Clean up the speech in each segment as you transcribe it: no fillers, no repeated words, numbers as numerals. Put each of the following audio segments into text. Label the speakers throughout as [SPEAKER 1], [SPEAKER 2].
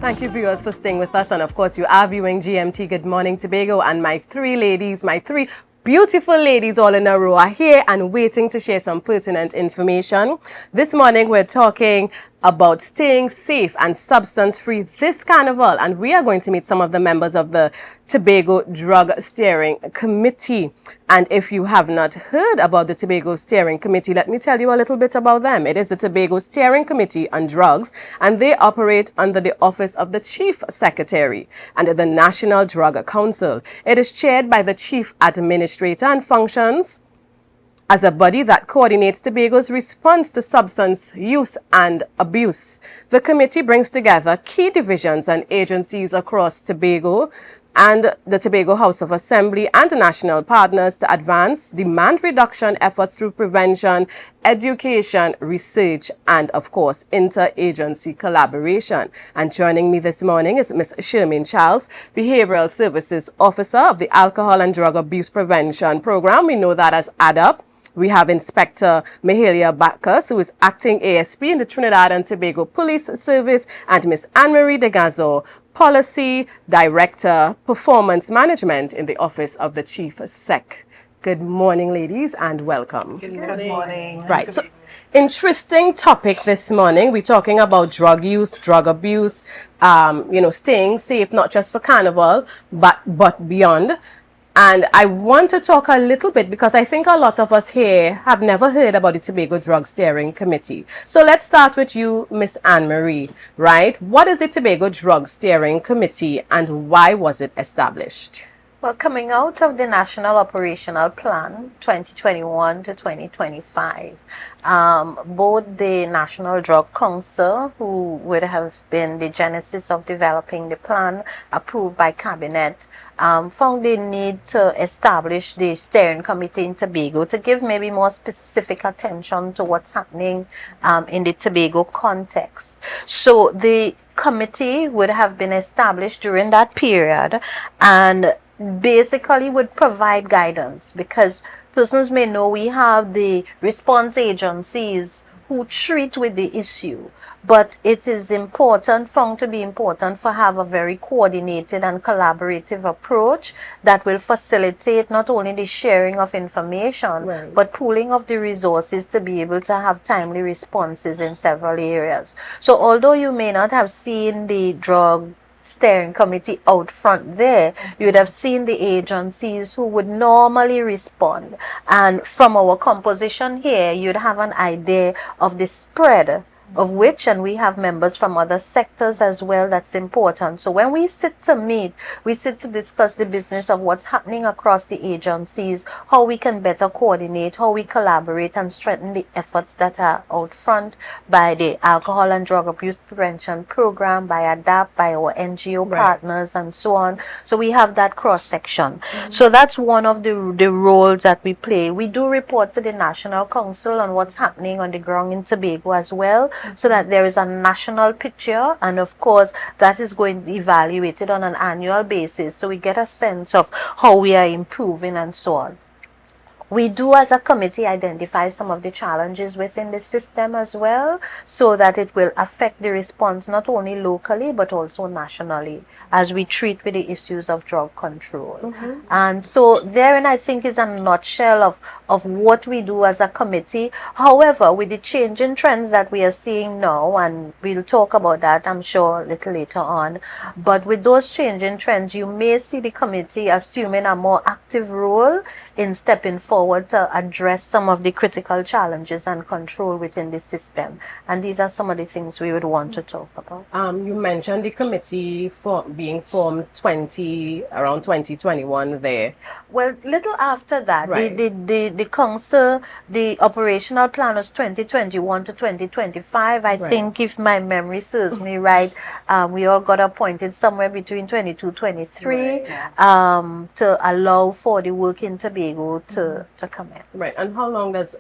[SPEAKER 1] Thank you, viewers, for staying with us. And of course, you are viewing GMT Good Morning Tobago. And my three ladies, my three beautiful ladies all in a row are here and waiting to share some pertinent information. This morning, we're talking about staying safe and substance-free this carnival. And we are going to meet some of the members of the Tobago Drug Steering Committee. And if you have not heard about the Tobago Steering Committee, let me tell you a little bit about them. It is the Tobago Steering Committee on Drugs, and they operate under the Office of the Chief Secretary and the National Drug Council. It is chaired by the Chief Administrator and functions as a body that coordinates Tobago's response to substance use and abuse. The committee brings together key divisions and agencies across Tobago and the Tobago House of Assembly and national partners to advance demand reduction efforts through prevention, education, research, and of course, interagency collaboration. And joining me this morning is Ms. Shermin, Behavioral Services Officer of the Alcohol and Drug Abuse Prevention Program. We know that as ADAP. We have Inspector Mahalia Bacchus, who is acting ASP in the Trinidad and Tobago Police Service, and Ms. Annmarie De Gazon, Policy Director, Performance Management in the Office of the Chief Sec. Good morning, ladies, and welcome.
[SPEAKER 2] Good morning.
[SPEAKER 1] Right, so interesting topic this morning. We're talking about drug use, drug abuse, staying safe, not just for Carnival, but beyond. And I want to talk a little bit because I think a lot of us here have never heard about the Tobago Drug Steering Committee. So let's start with you, Miss Annmarie, right? What is the Tobago Drug Steering Committee and why was it established?
[SPEAKER 2] Well, coming out of the National Operational Plan 2021 to 2025, both the National Drug Council, who would have been the genesis of developing the plan approved by Cabinet, found the need to establish the steering committee in Tobago to give maybe more specific attention to what's happening in the Tobago context. So the committee would have been established during that period and basically would provide guidance, because persons may know we have the response agencies who treat with the issue, but it is found to be important for have a very coordinated and collaborative approach that will facilitate not only the sharing of information, right, but pooling of the resources to be able to have timely responses in several areas. So although you may not have seen the drug steering committee out front there, you would have seen the agencies who would normally respond, and from our composition here you'd have an idea of the spread of which, and we have members from other sectors as well. That's important. So when we sit to meet, we sit to discuss the business of what's happening across the agencies, how we can better coordinate, how we collaborate and strengthen the efforts that are out front by the Alcohol and Drug Abuse Prevention Program, by ADAP, by our NGO partners, and so on. So we have that cross-section. So that's one of the roles that we play. We do report to the National Council on what's happening on the ground in Tobago as well, so that there is a national picture, and of course that is going to be evaluated on an annual basis, so we get a sense of how we are improving and so on. We do, as a committee, identify some of the challenges within the system as well, so that it will affect the response not only locally but also nationally as we treat with the issues of drug control. And so therein, I think, is a nutshell of what we do as a committee. However, with the changing trends that we are seeing now, and we'll talk about that, I'm sure, a little later on, but with those changing trends, you may see the committee assuming a more active role in stepping forward to address some of the critical challenges and control within the system. And these are some of the things we would want to talk about.
[SPEAKER 1] You mentioned the committee being formed around 2021 there.
[SPEAKER 2] Well, little after that,
[SPEAKER 1] right,
[SPEAKER 2] the council, the operational plan was 2021 to 2025. I think, if my memory serves me right, we all got appointed somewhere between 22-23 to allow for the work in Tobago to commence.
[SPEAKER 1] Right. And how long does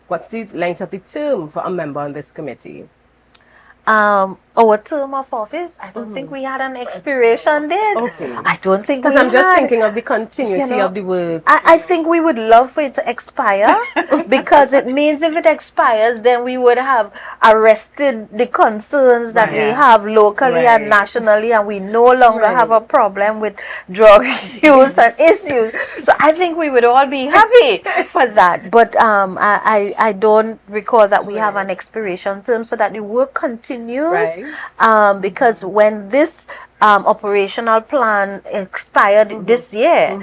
[SPEAKER 1] what's the length of the term for a member on this committee?
[SPEAKER 2] Our term of office, I don't think we had an expiration date.
[SPEAKER 1] Okay.
[SPEAKER 2] I don't think
[SPEAKER 1] Because
[SPEAKER 2] we
[SPEAKER 1] I'm just
[SPEAKER 2] had.
[SPEAKER 1] thinking of the continuity
[SPEAKER 2] You know,
[SPEAKER 1] of the work.
[SPEAKER 2] I think we would love for it to expire because it means if it expires, then we would have arrested the concerns that we have locally and nationally, and we no longer have a problem with drug use and issues. So I think we would all be happy for that. But I don't recall that we have an expiration term, so that the work continues. Because when this operational plan expired this year,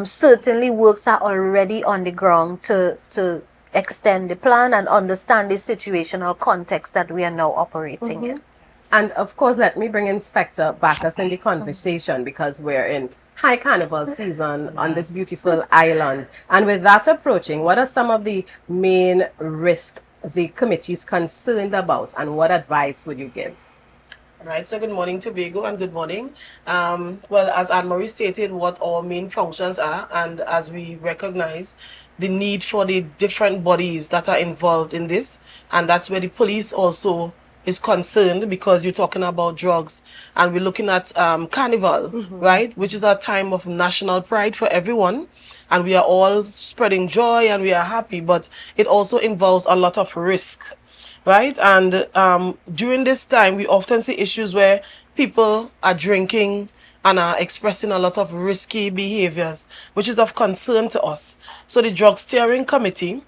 [SPEAKER 2] certainly works are already on the ground to extend the plan and understand the situational context that we are now operating in.
[SPEAKER 1] And of course, let me bring Inspector Bacchus in the conversation, because we're in high carnival season on this beautiful island. And with that approaching, what are some of the main risks the committee is concerned about, and what advice would you give?
[SPEAKER 3] Right, so good morning, Tobago, and good morning. Well, as Annmarie stated, what our main functions are, and as we recognize the need for the different bodies that are involved in this, and that's where the police also is concerned, because you're talking about drugs, and we're looking at Carnival, right, which is a time of national pride for everyone, and we are all spreading joy and we are happy, but it also involves a lot of risk. Right, and during this time, we often see issues where people are drinking and are expressing a lot of risky behaviors, which is of concern to us. So the Drug Steering Committee,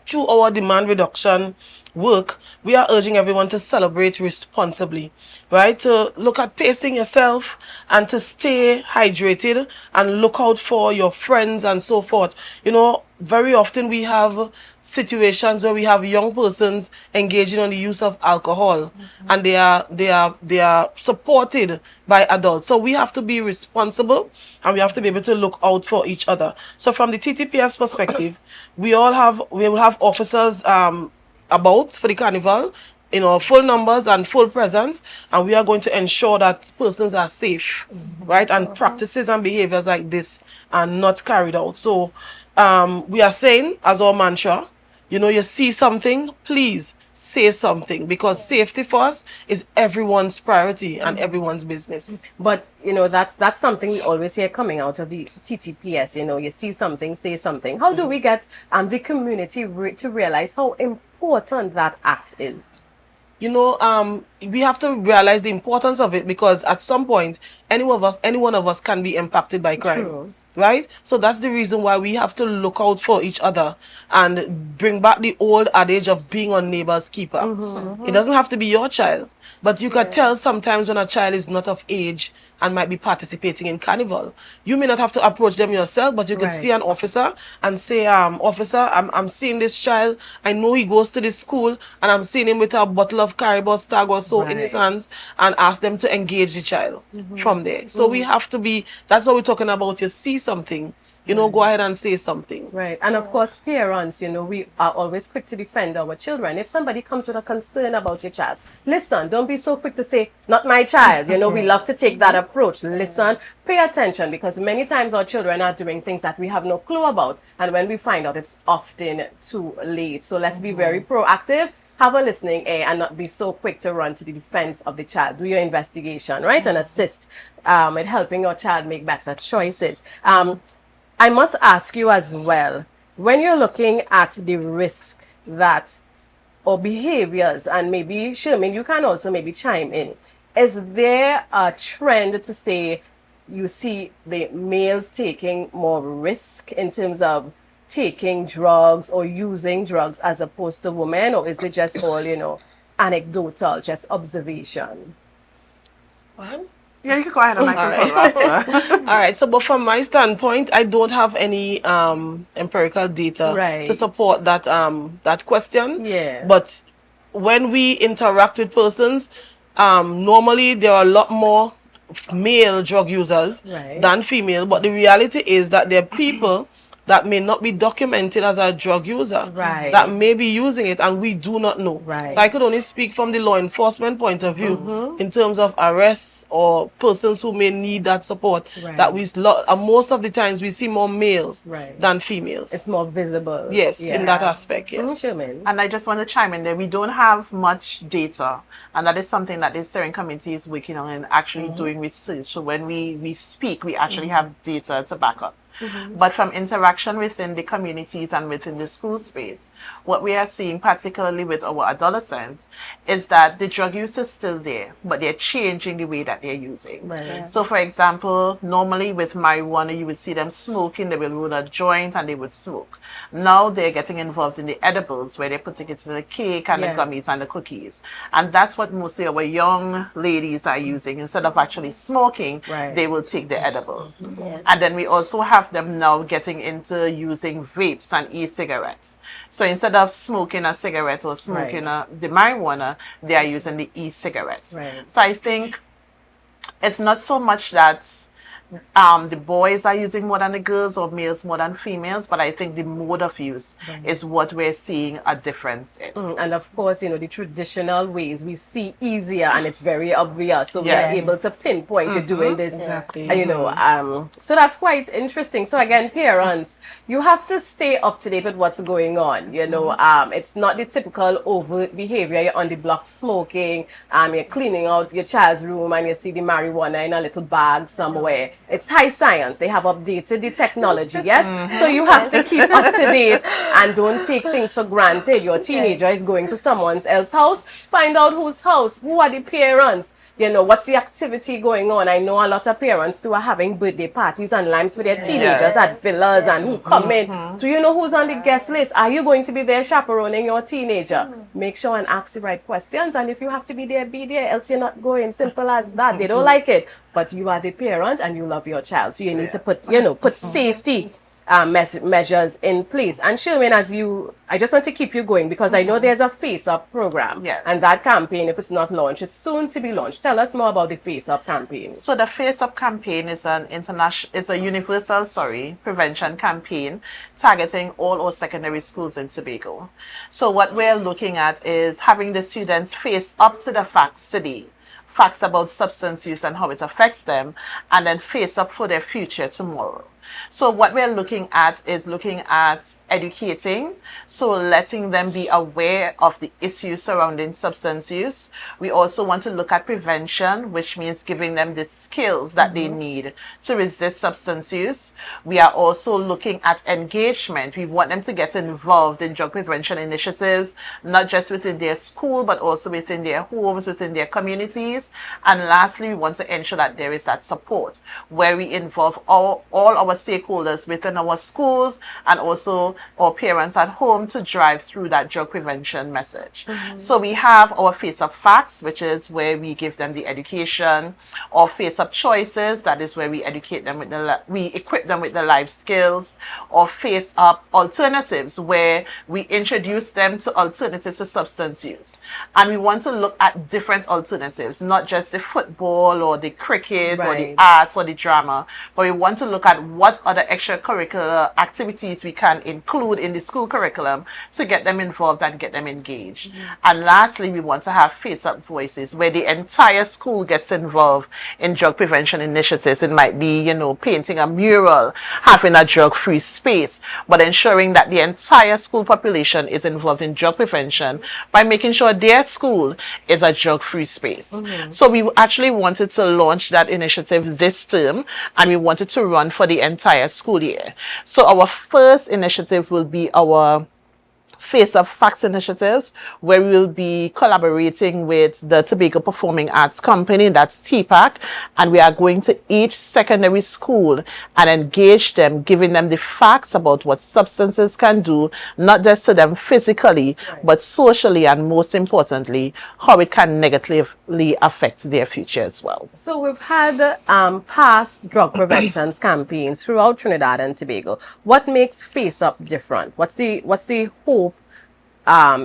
[SPEAKER 3] through our demand reduction work, we are urging everyone to celebrate responsibly, right? To look at pacing yourself and to stay hydrated and look out for your friends and so forth. You know, very often we have situations where we have young persons engaging on the use of alcohol, and they are supported by adults. So we have to be responsible, and we have to be able to look out for each other. So from the TTPS perspective, we will have officers about for the carnival, you know, full numbers and full presence, and we are going to ensure that persons are safe, right, and practices and behaviors like this are not carried out. So we are saying as our mantra, you know, you see something, please say something, because safety for us is everyone's priority and everyone's business.
[SPEAKER 1] But you know, that's something we always hear coming out of the TTPS. You know, you see something, say something. How do we get the community to realize how important that act is?
[SPEAKER 3] You know, we have to realize the importance of it, because at some point, any one of us can be impacted by crime. True. Right? So that's the reason why we have to look out for each other and bring back the old adage of being a neighbor's keeper. It doesn't have to be your child, but you can tell sometimes when a child is not of age and might be participating in carnival. You may not have to approach them yourself, but you can see an officer and say, officer, I'm seeing this child. I know he goes to this school, and I'm seeing him with a bottle of Caribou Stag or so in his hands, and ask them to engage the child from there. So we have to be, that's what we're talking about. You see something, you know, go ahead and say something.
[SPEAKER 1] Right. And of course, parents, you know, we are always quick to defend our children. If somebody comes with a concern about your child, listen, don't be so quick to say, not my child. You know, we love to take that approach. Listen, pay attention, because many times our children are doing things that we have no clue about. And when we find out, it's often too late. So let's be very proactive, have a listening ear, and not be so quick to run to the defense of the child. Do your investigation, right? And assist in helping your child make better choices. I must ask you as well, when you're looking at the risk that, or behaviors, and maybe Shermin, you can also maybe chime in, is there a trend to say you see the males taking more risk in terms of taking drugs or using drugs as opposed to women, or is it just all, you know, anecdotal, just observation?
[SPEAKER 3] What?
[SPEAKER 4] Yeah, you can go ahead and microphone.
[SPEAKER 3] All right. So, but from my standpoint, I don't have any empirical data to support that that question.
[SPEAKER 1] Yeah.
[SPEAKER 3] But when we interact with persons, normally there are a lot more male drug users than female. But the reality is that there are people that may not be documented as a drug user,
[SPEAKER 1] Right.
[SPEAKER 3] that may be using it and we do not know.
[SPEAKER 1] Right.
[SPEAKER 3] So I could only speak from the law enforcement point of view in terms of arrests or persons who may need that support.
[SPEAKER 1] Right.
[SPEAKER 3] That most of the times we see more males
[SPEAKER 1] Right.
[SPEAKER 3] than females.
[SPEAKER 1] It's more visible.
[SPEAKER 3] Yes,
[SPEAKER 1] Yeah.
[SPEAKER 3] in that aspect, yes.
[SPEAKER 1] Shermin.
[SPEAKER 4] And I just want to chime in there. We don't have much data, and that is something that the steering committee is working on and actually doing research. So when we speak, we actually have data to back up. But from interaction within the communities and within the school space, what we are seeing, particularly with our adolescents, is that the drug use is still there, but they're changing the way that they're using.
[SPEAKER 1] Right.
[SPEAKER 4] So, for example, normally with marijuana, you would see them smoking, they will roll a joint and they would smoke. Now they're getting involved in the edibles, where they're putting it in the cake and
[SPEAKER 1] Yes.
[SPEAKER 4] the gummies and the cookies. And that's what mostly our young ladies are using. Instead of actually smoking,
[SPEAKER 1] Right.
[SPEAKER 4] they will take the edibles.
[SPEAKER 2] Yes.
[SPEAKER 4] And then we also have them now getting into using vapes and e-cigarettes. So instead of smoking a cigarette or smoking the marijuana, they are using the e-cigarettes.
[SPEAKER 1] Right.
[SPEAKER 4] So I think it's not so much that the boys are using more than the girls or males more than females, but I think the mode of use is what we're seeing a difference in.
[SPEAKER 1] And of course, you know, the traditional ways we see easier and it's very obvious. So
[SPEAKER 4] Yes.
[SPEAKER 1] we're able to pinpoint you're doing this,
[SPEAKER 3] Exactly.
[SPEAKER 1] you know. So that's quite interesting. So again, parents, you have to stay up to date with what's going on. You know, it's not the typical overt behavior. You're on the block smoking, you're cleaning out your child's room and you see the marijuana in a little bag somewhere. It's high science. They have updated the technology, yes? So you have to keep up to date and don't take things for granted. Your teenager is going to someone else's house. Find out whose house, who are the parents, you know, what's the activity going on. I know a lot of parents too are having birthday parties and limes for their teenagers at villas and who come in. Do you know who's on the guest list? Are you going to be there chaperoning your teenager? Make sure and ask the right questions, and if you have to be there, else you're not going. Simple as that. They don't like it, but you are the parent and you love your child, so you need to put safety measures in place. And Shermin, I just want to keep you going because I know there's a Face Up program.
[SPEAKER 4] Yes.
[SPEAKER 1] And that campaign, if it's not launched, it's soon to be launched. Tell us more about the Face Up campaign.
[SPEAKER 4] So the Face Up campaign is a universal prevention campaign targeting all our secondary schools in Tobago. So what we're looking at is having the students face up to the facts today. Facts about substance use and how it affects them, and then face up for their future tomorrow. So what we're looking at is educating, so letting them be aware of the issues surrounding substance use. We also want to look at prevention, which means giving them the skills that they need to resist substance use. We are also looking at engagement. We want them to get involved in drug prevention initiatives, not just within their school, but also within their homes, within their communities. And lastly, we want to ensure that there is that support where we involve all our stakeholders within our schools and also our parents at home to drive through that drug prevention message. So we have our Face Up Facts, which is where we give them the education, or Face Up Choices, that is where we educate them we equip them with the life skills, or Face Up Alternatives, where we introduce them to alternatives to substance use. And we want to look at different alternatives, not just the football or the cricket or the arts or the drama, but we want to look at what other extracurricular activities we can include in the school curriculum to get them involved and get them engaged. And lastly, we want to have Face Up Voices, where the entire school gets involved in drug prevention initiatives. It might be, you know, painting a mural, having a drug-free space, but ensuring that the entire school population is involved in drug prevention by making sure their school is a drug-free space. So we actually wanted to launch that initiative this term, and we wanted to run for the entire school year. So our first initiative will be our Face Up Facts initiatives, where we will be collaborating with the Tobago Performing Arts Company, that's TPAC, and we are going to each secondary school and engage them, giving them the facts about what substances can do, not just to them physically, but socially, and most importantly, how it can negatively affect their future as well.
[SPEAKER 1] So we've had past drug prevention campaigns throughout Trinidad and Tobago. What makes Face Up different? What's the hope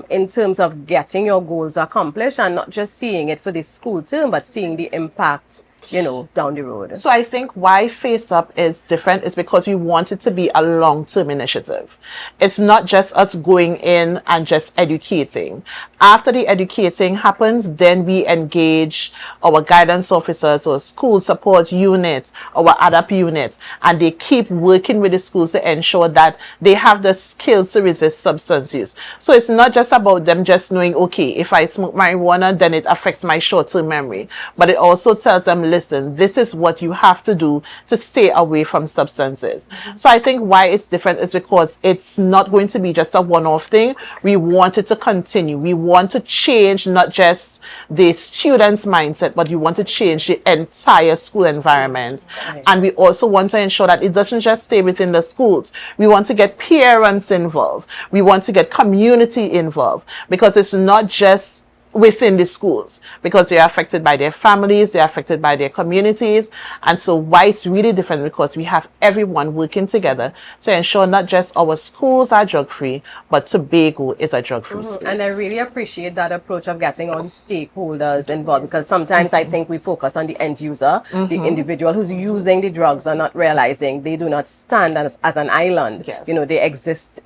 [SPEAKER 1] in terms of getting your goals accomplished and not just seeing it for the school term, but seeing the impact down the road?
[SPEAKER 4] So I think why Face Up is different is because we want it to be a long-term initiative. It's not just us going in and just educating. After the educating happens, then we engage our guidance officers or school support units, our ADAP units, and they keep working with the schools to ensure that they have the skills to resist substance use. So it's not just about them just knowing, okay, if I smoke marijuana, then it affects my short-term memory. But it also tells them, listen, this is what you have to do to stay away from substances. So I think why it's different is because it's not going to be just a one-off thing. We want it to continue. We want to change not just the students' mindset, but we want to change the entire school environment. And we also want to ensure that it doesn't just stay within the schools. We want to get parents involved. We want to get community involved, because it's not just within the schools, because they're affected by their families, they're affected by their communities. And so why it's really different, because we have everyone working together to ensure not just our schools are drug free, but Tobago is a drug free space.
[SPEAKER 1] And I really appreciate that approach of getting all the stakeholders involved, because sometimes I think we focus on the end user, the individual who's using the drugs, and not realizing they do not stand as an island.
[SPEAKER 4] Yes.
[SPEAKER 1] They exist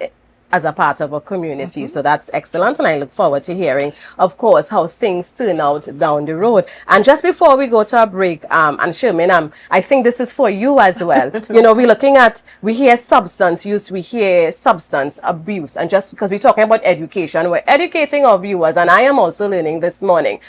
[SPEAKER 1] as a part of a community. So that's excellent, and I look forward to hearing, of course, how things turn out down the road. And just before we go to a break, and Shermin, I think this is for you as well. We hear substance use, we hear substance abuse, and just because we're talking about education, we're educating our viewers, and I am also learning this morning.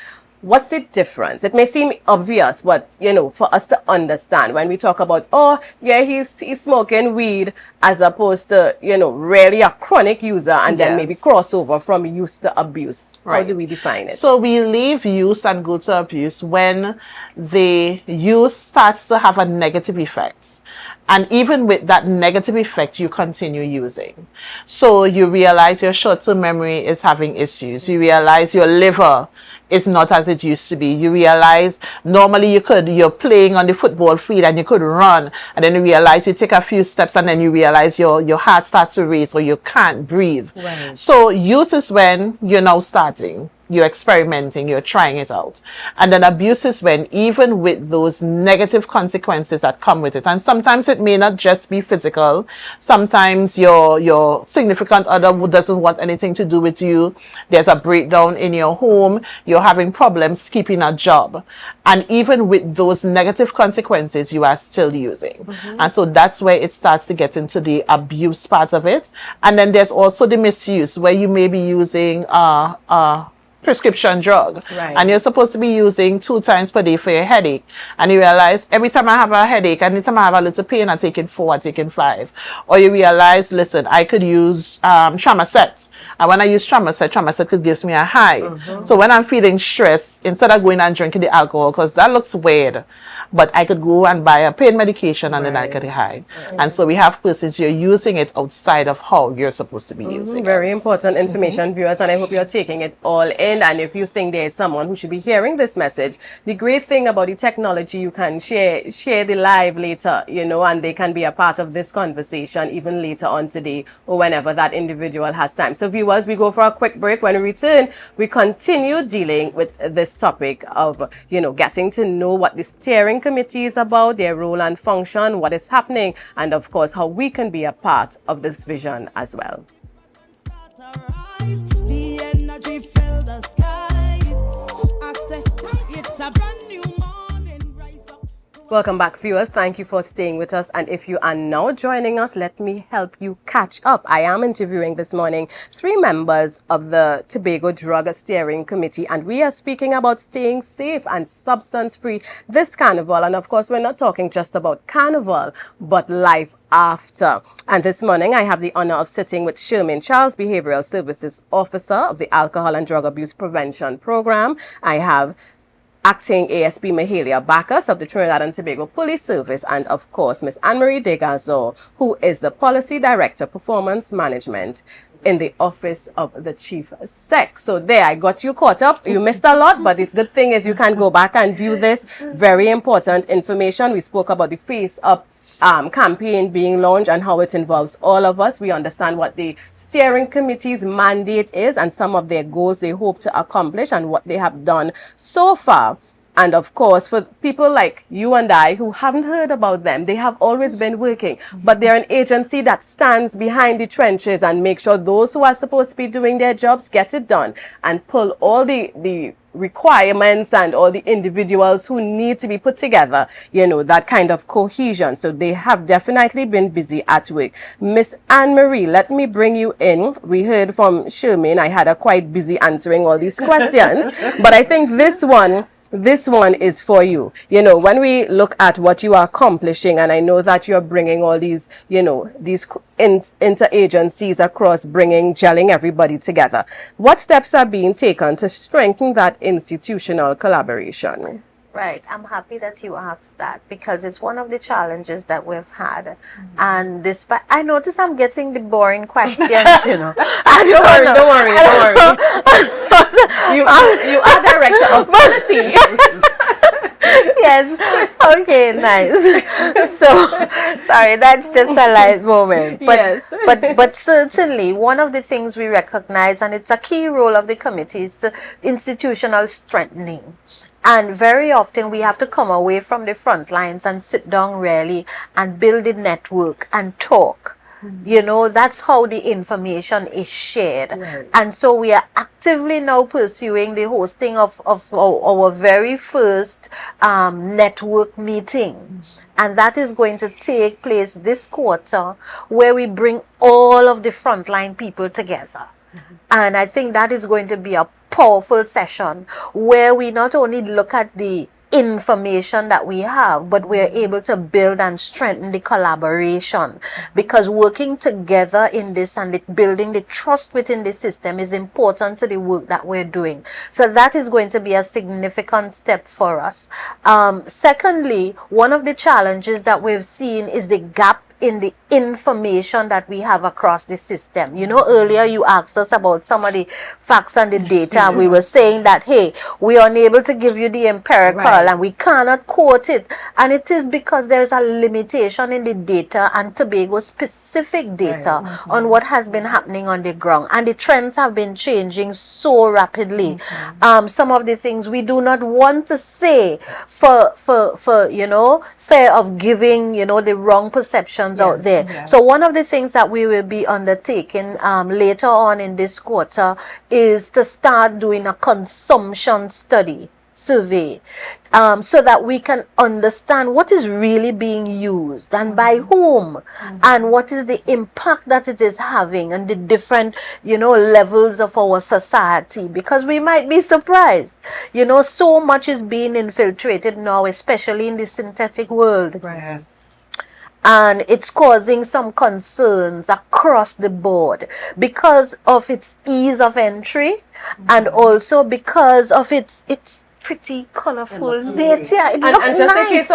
[SPEAKER 1] What's the difference? It may seem obvious, but for us to understand, when we talk about, oh yeah, he's smoking weed, as opposed to really a chronic user, and then maybe crossover from use to abuse. Right. How do we define it?
[SPEAKER 4] So we leave use and go to abuse when the use starts to have a negative effect. And even with that negative effect, you continue using. So you realize your short-term memory is having issues. You realize your liver is not as it used to be. You realize normally you're playing on the football field and you could run, and then you realize you take a few steps and then you realize your heart starts to race or you can't breathe.
[SPEAKER 1] Right.
[SPEAKER 4] So use is when you're now starting. You're experimenting, you're trying it out. And then abuse is when, even with those negative consequences that come with it, and sometimes it may not just be physical, sometimes your significant other who doesn't want anything to do with you, there's a breakdown in your home, you're having problems keeping a job. And even with those negative consequences, you are still using. And so that's where it starts to get into the abuse part of it. And then there's also the misuse, where you may be using prescription drug, and you're supposed to be using 2 times per day for your headache, and you realize every time I have a headache, anytime I have a little pain, I'm taking 4, I'm taking 5. Or you realize, listen, I could use Tramadol, and when I use Tramadol could give me a high. So when I'm feeling stressed, instead of going and drinking the alcohol, because that looks weird, but I could go and buy a pain medication and then I could high. And so we have persons, you're using it outside of how you're supposed to be using it.
[SPEAKER 1] Very important information, viewers, and I hope you're taking it all in. And if you think there is someone who should be hearing this message, the great thing about the technology, you can share the live later, and they can be a part of this conversation even later on today or whenever that individual has time. So viewers, we go for a quick break. When we return, we continue dealing with this topic of, getting to know what the steering committee is about, their role and function, what is happening, and of course, how we can be a part of this vision as well.
[SPEAKER 5] The energy fill the skies. I say it's a brand new morning. Rise up.
[SPEAKER 1] Welcome back, viewers. Thank you for staying with us. And if you are now joining us, let me help you catch up. I am interviewing this morning 3 members of the Tobago Drug Steering Committee, and we are speaking about staying safe and substance-free this Carnival. And of course, we're not talking just about Carnival, but life after. And this morning, I have the honor of sitting with Shermin Charles, Behavioral Services Officer of the Alcohol and Drug Abuse Prevention Program. I have Acting ASP Mahalia Bacchus of the Trinidad and Tobago Police Service, and of course, Miss Annmarie De Gazon, who is the Policy Director, Performance Management in the Office of the Chief Sec. So there, I got you caught up. You missed a lot, but the good thing is you can go back and view this. Very important information. We spoke about the Face Up campaign being launched and how it involves all of us. We understand what the steering committee's mandate is and some of their goals they hope to accomplish and what they have done so far. And of course, for people like you and I who haven't heard about them, they have always been working. But they're an agency that stands behind the trenches and make sure those who are supposed to be doing their jobs get it done and pull all the requirements and all the individuals who need to be put together, you know, that kind of cohesion. So they have definitely been busy at work. Miss Annmarie, let me bring you in. We heard from Shermin. I had her quite busy answering all these questions, but I think this one is for you. You know, when we look at what you are accomplishing, and I know that you're bringing all these, you know, these interagencies across, gelling everybody together. What steps are being taken to strengthen that institutional collaboration?
[SPEAKER 2] Right. I'm happy that you asked that because it's one of the challenges that we've had. And despite, I notice I'm getting the boring questions, you know.
[SPEAKER 1] Don't worry. You are director of policy.
[SPEAKER 2] Yes. Okay, nice. So, sorry, that's just a light moment. But,
[SPEAKER 1] Yes.
[SPEAKER 2] but certainly, one of the things we recognize, and it's a key role of the committee, is the institutional strengthening. And very often we have to come away from the front lines and sit down really and build a network and talk. You know, that's how the information is shared.
[SPEAKER 1] Right.
[SPEAKER 2] And so we are actively now pursuing the hosting of our very first network meeting. And that is going to take place this quarter, where we bring all of the frontline people together. And I think that is going to be a powerful session where we not only look at the information that we have, but we're able to build and strengthen the collaboration, because working together in this and building the trust within the system is important to the work that we're doing. So that is going to be a significant step for us. Secondly, one of the challenges that we've seen is the gap in the information that we have across the system. You know, earlier you asked us about some of the facts and the data, and we were saying that, hey, we are unable to give you the empirical,
[SPEAKER 1] Right.
[SPEAKER 2] and we cannot quote it. And it is because there is a limitation in the data and Tobago specific data on what has been happening on the ground. And the trends have been changing so rapidly. Some of the things we do not want to say for you know, fear of giving, you know, the wrong perceptions out there. So one of the things that we will be undertaking later on in this quarter is to start doing a consumption study survey, so that we can understand what is really being used and by whom, and what is the impact that it is having on the different, you know, levels of our society, because we might be surprised. You know, so much is being infiltrated now, especially in the synthetic world.
[SPEAKER 1] Right.
[SPEAKER 2] And it's causing some concerns across the board because of its ease of entry, and also because of its pretty colorful data. It looks
[SPEAKER 1] And just
[SPEAKER 2] nice.
[SPEAKER 1] in case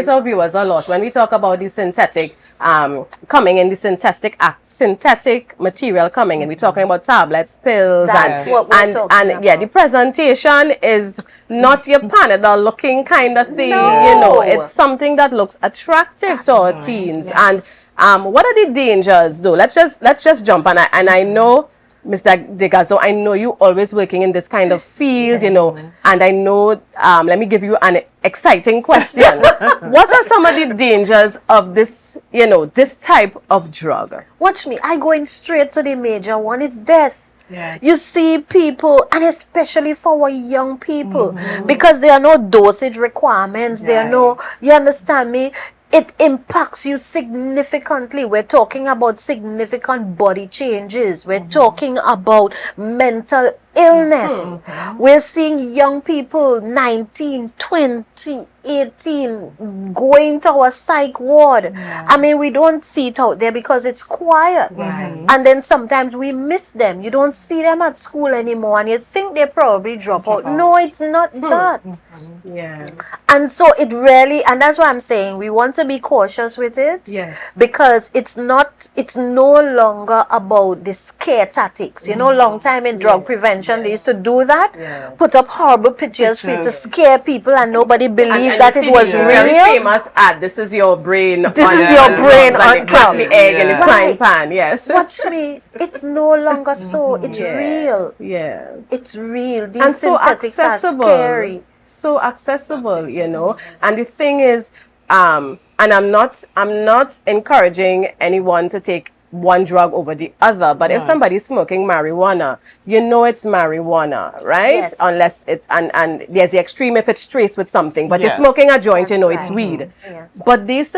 [SPEAKER 1] our viewers are lost, when we talk about the synthetic coming in, the synthetic material coming in, we're talking about tablets, pills,
[SPEAKER 2] That's
[SPEAKER 1] and
[SPEAKER 2] what we're talking
[SPEAKER 1] and yeah, the presentation is not your Panadol looking kind of thing.
[SPEAKER 2] No.
[SPEAKER 1] You know, it's something that looks attractive to our teens.
[SPEAKER 2] Yes.
[SPEAKER 1] And what are the dangers though? Let's just jump. And I know, Mr. De Gazon, I know you always working in this kind of field, you know, and I know, let me give you an exciting question. What are some of the dangers of this, you know, this type of drug?
[SPEAKER 2] Watch me. I going straight to the major one. It's death.
[SPEAKER 4] Yes.
[SPEAKER 2] You see people, and especially for our young people, because there are no dosage requirements. There are no, you understand me? It impacts you significantly. We're talking about significant body changes. We're talking about mental illness. We're seeing young people, 19, 20, 18, going to our psych ward. I mean, we don't see it out there because it's quiet. And then sometimes we miss them. You don't see them at school anymore, and you think they probably drop out. No, it's not that.
[SPEAKER 1] Yeah.
[SPEAKER 2] And so it really, and that's why I'm saying we want to be cautious with it.
[SPEAKER 1] Yes.
[SPEAKER 2] Because it's no longer about the scare tactics. You know, long time in drug prevention, they used to do that. Put up horrible pictures for you to scare people, and nobody believed that
[SPEAKER 1] you
[SPEAKER 2] it
[SPEAKER 1] see
[SPEAKER 2] was
[SPEAKER 1] the very
[SPEAKER 2] real.
[SPEAKER 1] famous ad, this is your brain.
[SPEAKER 2] This is your brain on
[SPEAKER 1] and
[SPEAKER 2] top.
[SPEAKER 1] the egg in the frying
[SPEAKER 2] Right.
[SPEAKER 1] pan, yes.
[SPEAKER 2] Watch me. It's no longer so. It's real.
[SPEAKER 1] Yeah.
[SPEAKER 2] It's real. These
[SPEAKER 1] And so
[SPEAKER 2] synthetics are
[SPEAKER 1] accessible.
[SPEAKER 2] scary.
[SPEAKER 1] so accessible, you know. And the thing is, and I'm not encouraging anyone to take one drug over the other, but if somebody's smoking marijuana, you know it's marijuana, right?
[SPEAKER 2] Yes.
[SPEAKER 1] Unless it's and there's the extreme if it's traced with something, but
[SPEAKER 4] Yes.
[SPEAKER 1] you're smoking a joint, you
[SPEAKER 2] That's
[SPEAKER 1] know it's
[SPEAKER 2] right.
[SPEAKER 1] weed.
[SPEAKER 2] Yes.
[SPEAKER 1] But these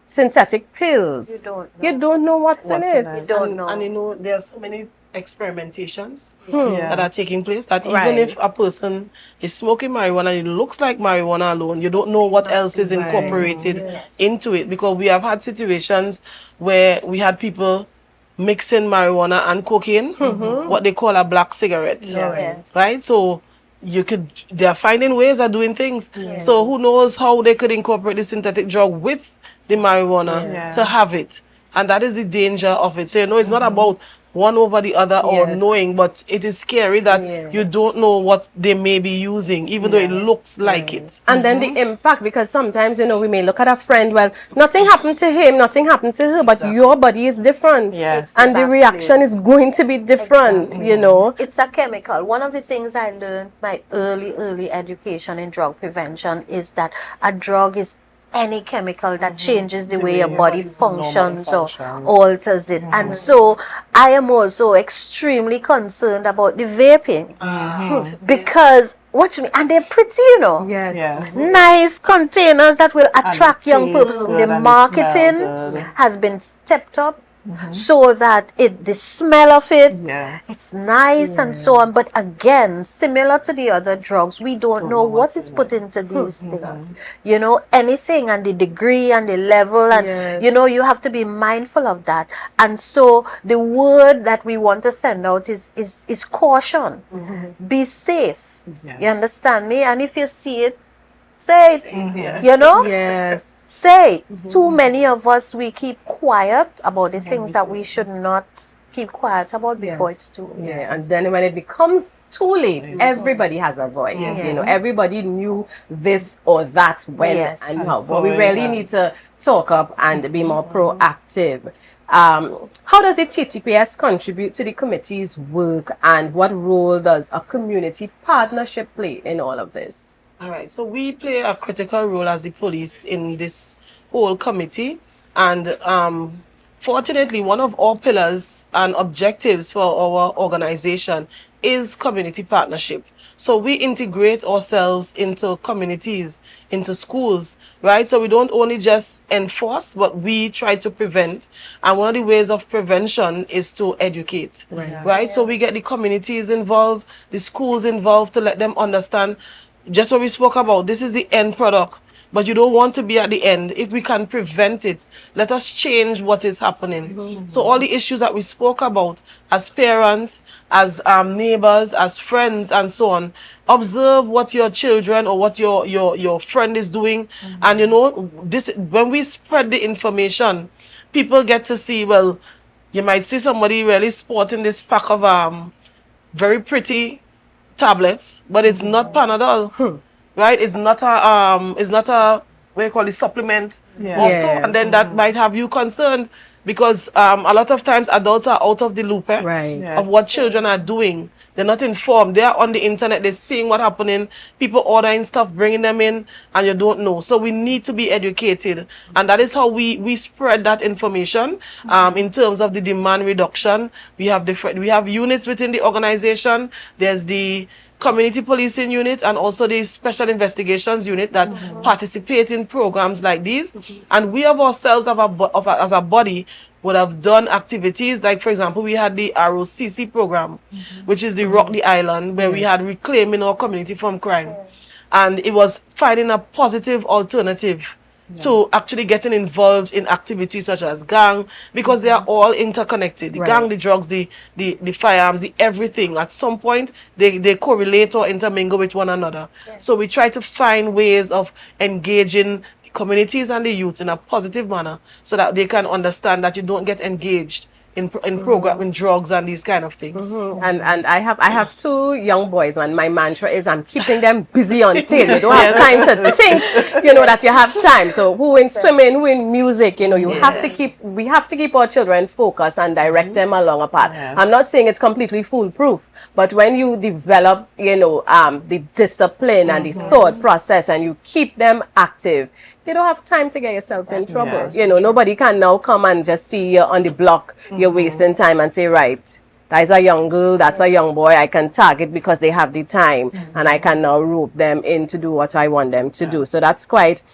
[SPEAKER 1] synthetic pills,
[SPEAKER 2] You don't know.
[SPEAKER 1] know what's in
[SPEAKER 4] What's in
[SPEAKER 1] it.
[SPEAKER 4] it.
[SPEAKER 2] You don't know.
[SPEAKER 3] And you know, there are so many experimentations
[SPEAKER 4] Yeah.
[SPEAKER 3] that are taking place that
[SPEAKER 1] Right.
[SPEAKER 3] even if a person is smoking marijuana and it looks like marijuana alone, you don't know what else is incorporated into it, because we have had situations where we had people mixing marijuana and cocaine, what they call a black cigarette,
[SPEAKER 2] Yes.
[SPEAKER 3] right? So they're finding ways of doing things. So who knows how they could incorporate the synthetic drug with the marijuana to have it. And that is the danger of it. So, you know, it's not about one over the other or
[SPEAKER 1] Yes.
[SPEAKER 3] knowing, but it is scary that you don't know what they may be using, even though it looks like it.
[SPEAKER 1] And then the impact, because sometimes, you know, we may look at a friend, well, nothing happened to him, nothing happened to her, but your body is different.
[SPEAKER 4] Yes.
[SPEAKER 1] And the
[SPEAKER 2] Exactly.
[SPEAKER 1] reaction is going to be different, you know.
[SPEAKER 2] It's a chemical. One of the things I learned my early education in drug prevention is that a drug is any chemical that changes the way your body functions or alters it. And so I am also extremely concerned about the vaping because watch me, and they're pretty, you know.
[SPEAKER 1] Yes.
[SPEAKER 4] Yeah.
[SPEAKER 2] Nice containers that will attract young
[SPEAKER 4] taste
[SPEAKER 2] people.
[SPEAKER 4] good
[SPEAKER 2] The
[SPEAKER 4] and they
[SPEAKER 2] marketing
[SPEAKER 4] smell good.
[SPEAKER 2] has been stepped up so that the smell of it,
[SPEAKER 4] Yes.
[SPEAKER 2] it's nice and so on. But again, similar to the other drugs, we don't know what is put into these things. You know, anything and the degree and the level, and
[SPEAKER 1] Yes.
[SPEAKER 2] you know, you have to be mindful of that. And so the word that we want to send out is caution. Be safe.
[SPEAKER 4] Yes.
[SPEAKER 2] You understand me? And if you see it, say it.
[SPEAKER 3] Yeah.
[SPEAKER 2] You know?
[SPEAKER 1] Yes.
[SPEAKER 2] Say it. Too many of us, we keep quiet about the things that we should not keep quiet about before it's too late.
[SPEAKER 1] Yeah, and then when it becomes too late, everybody has a voice. You know, everybody knew this or that when
[SPEAKER 2] Yes.
[SPEAKER 1] and how. But we really need to talk up and be more proactive. How does the TTPS contribute to the committee's work, and what role does a community partnership play in all of this?
[SPEAKER 3] All right, so we play a critical role as the police in this whole committee, and fortunately, one of our pillars and objectives for our organization is community partnership. So we integrate ourselves into communities, into schools, right? So we don't only just enforce, but we try to prevent. And one of the ways of prevention is to educate, right? So we get the communities involved, the schools involved, to let them understand just what we spoke about. This is the end product, but you don't want to be at the end. If we can prevent it, let us change what is happening. So all the issues that we spoke about as parents, as neighbors, as friends, and so on, observe what your children or what your friend is doing. And you know, this, when we spread the information, people get to see, well, you might see somebody really sporting this pack of very pretty tablets, but it's not Panadol, right? It's not a what do you call it, supplement also, and then that might have you concerned, because a lot of times adults are out of the loop
[SPEAKER 1] Right.
[SPEAKER 3] of what children are doing. They're not informed. They are on the internet. They're seeing what's happening. People ordering stuff, bringing them in, and you don't know. So we need to be educated. And that is how we spread that information. In terms of the demand reduction, we have units within the organization. There's the community policing unit and also the special investigations unit that participate in programs like these. And we of ourselves as a body would have done activities like, for example, we had the ROCC program, which is the Rock the Island, where we had reclaiming our community from crime. And it was finding a positive alternative to actually getting involved in activities such as gang, because they are all interconnected. The gang, the drugs, the firearms, the everything. At some point, they correlate or intermingle with one another. So we try to find ways of engaging communities and the youth in a positive manner, so that they can understand that you don't get engaged in program in drugs and these kind of things.
[SPEAKER 1] And I have 2 young boys, and my mantra is I'm keeping them busy until you don't have time to think, that you have time. So who in swimming, who in music, we have to keep our children focused and direct them along a path.
[SPEAKER 4] Yes.
[SPEAKER 1] I'm not saying it's completely foolproof, but when you develop, the discipline and the thought process, and you keep them active, you don't have time to get yourself in trouble.
[SPEAKER 4] Yes.
[SPEAKER 1] Nobody can now come and just see you on the block, you're wasting time, and say, right, that's a young girl, that's a young boy, I can target because they have the time, and I can now rope them in to do what I want them to do. So that's quite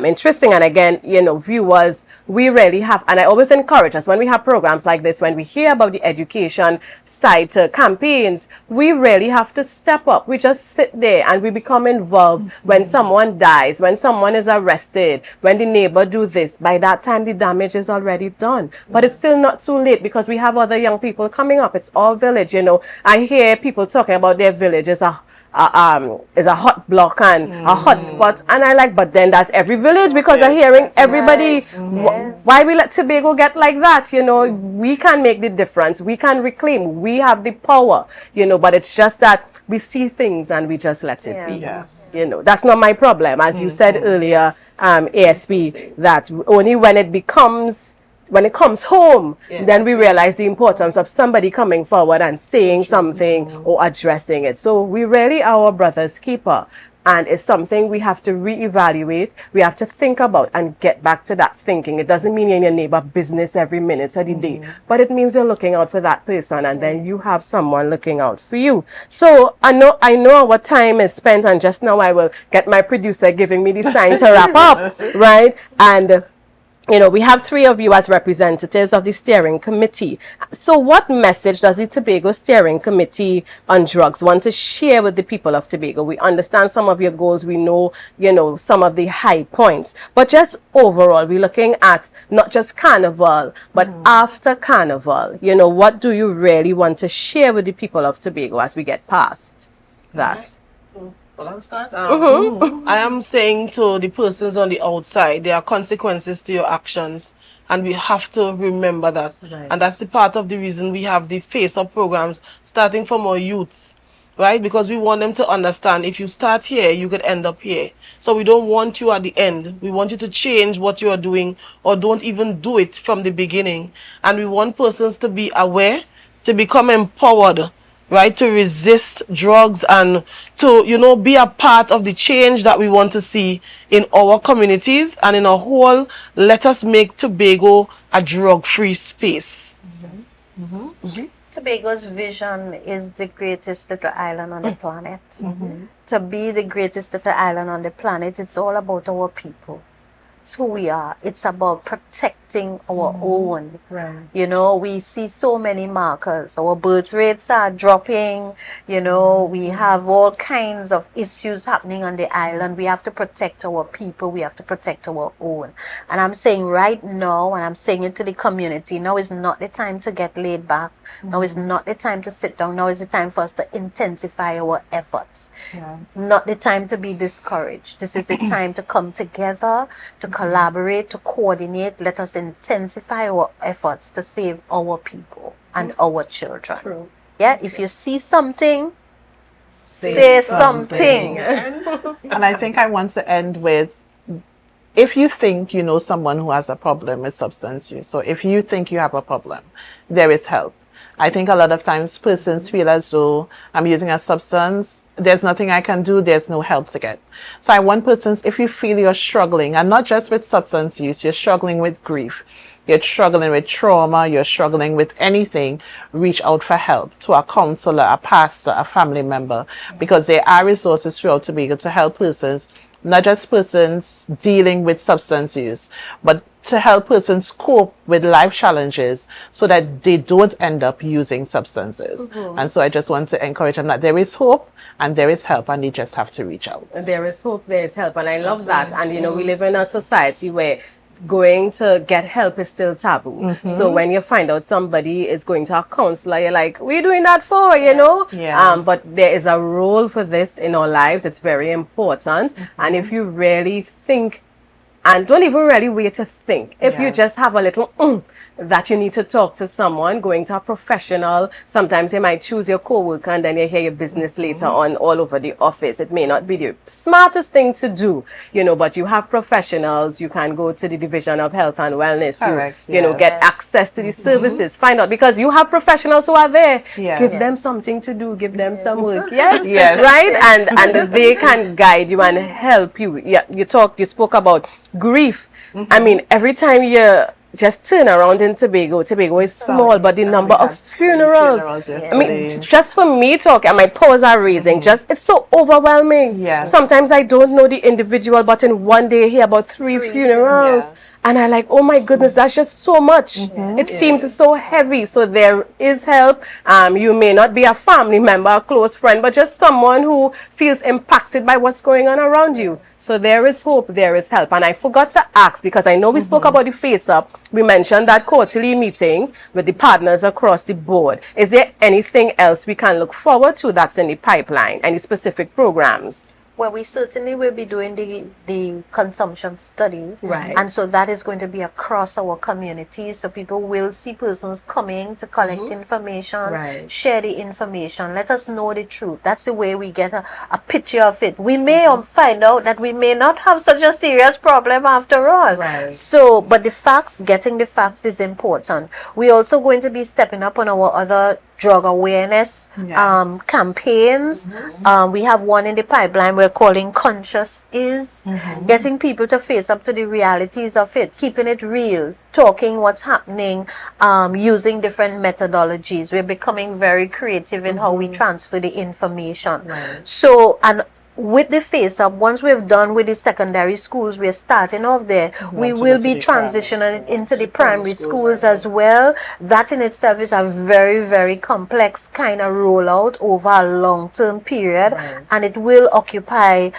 [SPEAKER 1] interesting. And again, viewers, we really have, and I always encourage us when we have programs like this, when we hear about the education side to campaigns, we really have to step up. We just sit there and we become involved when someone dies, when someone is arrested, when the neighbor do this. By that time, the damage is already done. But it's still not too late, because we have other young people coming up. It's all village, I hear people talking about their village is a hot block and a hot spot, and I like, but then that's every village, because I'm hearing everybody. Why we let Tobago get like that? We can make the difference. We can reclaim. We have the power. But it's just that we see things and we just let it be.
[SPEAKER 4] Yeah.
[SPEAKER 1] That's not my problem, as you said earlier, ASP. That only when it comes home, then we realize the importance of somebody coming forward and saying something or addressing it. So we really are our brother's keeper, and it's something we have to reevaluate. We have to think about and get back to that thinking. It doesn't mean you're in your neighbor business every minute of the day, but it means you're looking out for that person, and then you have someone looking out for you. So I know our time is spent, and just now I will get my producer giving me the sign to wrap up, right? And we have 3 of you as representatives of the steering committee. So what message does the Tobago Steering Committee on Drugs want to share with the people of Tobago? We understand some of your goals. We know, some of the high points. But just overall, we're looking at not just Carnival, but after Carnival. What do you really want to share with the people of Tobago as we get past that?
[SPEAKER 3] Well, I'll start. I am saying to the persons on the outside, there are consequences to your actions, and we have to remember that.
[SPEAKER 1] Right.
[SPEAKER 3] And that's the part of the reason we have the face-up programs starting from our youths, right? Because we want them to understand, if you start here, you could end up here. So we don't want you at the end. We want you to change what you are doing, or don't even do it from the beginning. And we want persons to be aware, to become empowered, right, to resist drugs, and to, be a part of the change that we want to see in our communities and in a whole. Let us make Tobago a drug-free space.
[SPEAKER 2] Tobago's vision is the greatest little island on the planet. To be the greatest little island on the planet, it's all about our people. It's who we are. It's about protecting our own.
[SPEAKER 1] Right.
[SPEAKER 2] We see so many markers. Our birth rates are dropping. We have all kinds of issues happening on the island. We have to protect our people. We have to protect our own. And I'm saying right now, and I'm saying it to the community, now is not the time to get laid back. Now is not the time to sit down. Now is the time for us to intensify our efforts. Not the time to be discouraged. This is the time to come together, to collaborate, to coordinate. Let us intensify our efforts to save our people and our children.
[SPEAKER 1] True.
[SPEAKER 2] Yeah, if you see something, say something.
[SPEAKER 4] And I think I want to end with, if you think you know someone who has a problem with substance use, so if you think you have a problem, there is help. I think a lot of times persons feel as though I'm using a substance, there's nothing I can do, there's no help to get. So I want persons, if you feel you're struggling, and not just with substance use, you're struggling with grief, you're struggling with trauma, you're struggling with anything, reach out for help to a counselor, a pastor, a family member, because there are resources throughout Tobago to help persons, not just persons dealing with substance use, but to help persons cope with life challenges so that they don't end up using substances. And so I just want to encourage them that there is hope and there is help, and they just have to reach out.
[SPEAKER 1] There is hope, there is help, and I love that. And we live in a society where going to get help is still taboo. So when you find out somebody is going to a counselor, you're like, what are you doing that for,
[SPEAKER 4] Yes.
[SPEAKER 1] But there is a role for this in our lives. It's very important. And if you really think and don't even really wait to think. If you
[SPEAKER 4] Yes.
[SPEAKER 1] just have a little that you need to talk to someone, going to a professional, sometimes you might choose your co-worker and then you hear your business later on all over the office. It may not be the smartest thing to do, but you have professionals. You can go to the Division of Health and Wellness.
[SPEAKER 4] Correct,
[SPEAKER 1] You
[SPEAKER 4] yes.
[SPEAKER 1] get access to the services. Find out, because you have professionals who are there.
[SPEAKER 4] Yes.
[SPEAKER 1] Give them something to do. Give them some work. Yes,
[SPEAKER 4] Yes.
[SPEAKER 1] right. And they can guide you and help you. Yeah, you spoke about grief. I mean, every time you just turn around in Tobago is small, but the number of funerals. I mean, just for me talking, and my paws are raising, it's so overwhelming.
[SPEAKER 4] Yes.
[SPEAKER 1] Sometimes I don't know the individual, but in one day I hear about three funerals.
[SPEAKER 4] Yes.
[SPEAKER 1] And I like, oh my goodness, that's just so much. It seems so heavy. So there is help. You may not be a family member, a close friend, but just someone who feels impacted by what's going on around you. So there is hope, there is help. And I forgot to ask, because I know we spoke about the Face Up. We mentioned that quarterly meeting with the partners across the board. Is there anything else we can look forward to that's in the pipeline? Any specific programs?
[SPEAKER 2] Well, we certainly will be doing the consumption study.
[SPEAKER 1] Right.
[SPEAKER 2] And so that is going to be across our community. So people will see persons coming to collect information,
[SPEAKER 1] Right.
[SPEAKER 2] share the information, let us know the truth. That's the way we get a picture of it. We may find out that we may not have such a serious problem after all.
[SPEAKER 1] Right.
[SPEAKER 2] So, but getting the facts is important. We're also going to be stepping up on our other drug awareness
[SPEAKER 4] Yes.
[SPEAKER 2] campaigns. We have one in the pipeline we're calling Conscious Is, getting people to face up to the realities of it, keeping it real, talking what's happening, using different methodologies. We're becoming very creative in how we transfer the information. So, and with the Face Up, once we've done with the secondary schools, we're starting off there. We will be transitioning into the primary schools as well. That in itself is a very, very complex kind of rollout over a long-term period, and it will occupy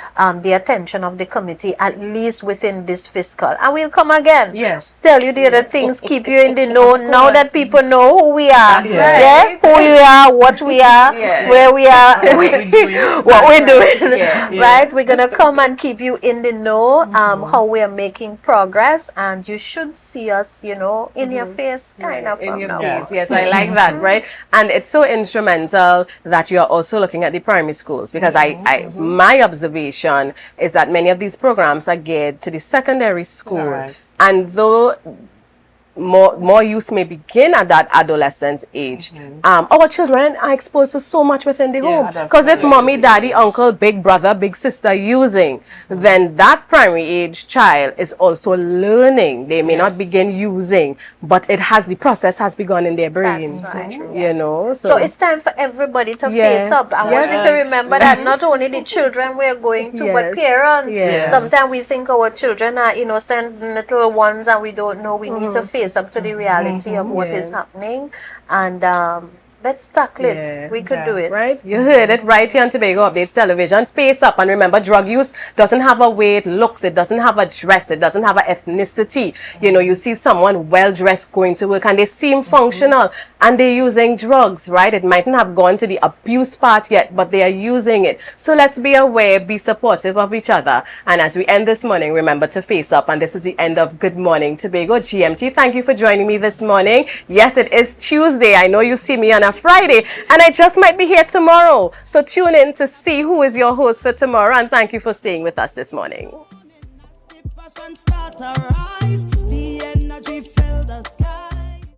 [SPEAKER 2] the attention of the committee at least within this fiscal. And we'll come again.
[SPEAKER 1] Yes.
[SPEAKER 2] Tell you the other things, keep you in the know. Now that people know who we are,
[SPEAKER 1] That's
[SPEAKER 2] yeah, who we are, what we are,
[SPEAKER 1] Yes.
[SPEAKER 2] where we are, what we're doing.
[SPEAKER 1] Yeah.
[SPEAKER 2] Right, we're gonna come and keep you in the know, how we are making progress, and you should see us, in your face, kind of
[SPEAKER 1] In
[SPEAKER 2] from
[SPEAKER 1] your
[SPEAKER 2] now
[SPEAKER 1] face.
[SPEAKER 2] on.
[SPEAKER 1] Yes, I like that, right? And it's so instrumental that you are also looking at the primary schools, because my observation is that many of these programs are geared to the secondary school.
[SPEAKER 4] Correct.
[SPEAKER 1] And though more youth may begin at that adolescence age, our children are exposed to so much within the home.
[SPEAKER 4] that's
[SPEAKER 1] Because if
[SPEAKER 4] correct.
[SPEAKER 1] mommy, daddy, uncle, big brother, big sister using, then that primary age child is also learning. They may not begin using, but the process has begun in their brain.
[SPEAKER 2] That's right.
[SPEAKER 1] So
[SPEAKER 2] So it's time for everybody to
[SPEAKER 1] Yeah.
[SPEAKER 2] face up. I want you to remember that not only the children we're going to, but
[SPEAKER 1] Yes.
[SPEAKER 2] parents.
[SPEAKER 1] Yes.
[SPEAKER 2] Sometimes we think our children are innocent little ones and we don't know. We need to face up to the reality of what is happening. And let's tackle it.
[SPEAKER 1] Yeah.
[SPEAKER 2] We could do it.
[SPEAKER 1] Right? You heard it right here on Tobago Updates Television. Face up, and remember, drug use doesn't have a way it looks. It doesn't have a dress. It doesn't have an ethnicity. You see someone well-dressed going to work and they seem functional and they're using drugs, right? It mightn't have gone to the abuse part yet, but they are using it. So let's be aware, be supportive of each other. And as we end this morning, remember to face up. And this is the end of Good Morning Tobago GMT. Thank you for joining me this morning. Yes, it is Tuesday. I know you see me on a Friday, and I just might be here tomorrow. So tune in to see who is your host for tomorrow, and thank you for staying with us this morning.
[SPEAKER 5] The passion start to rise.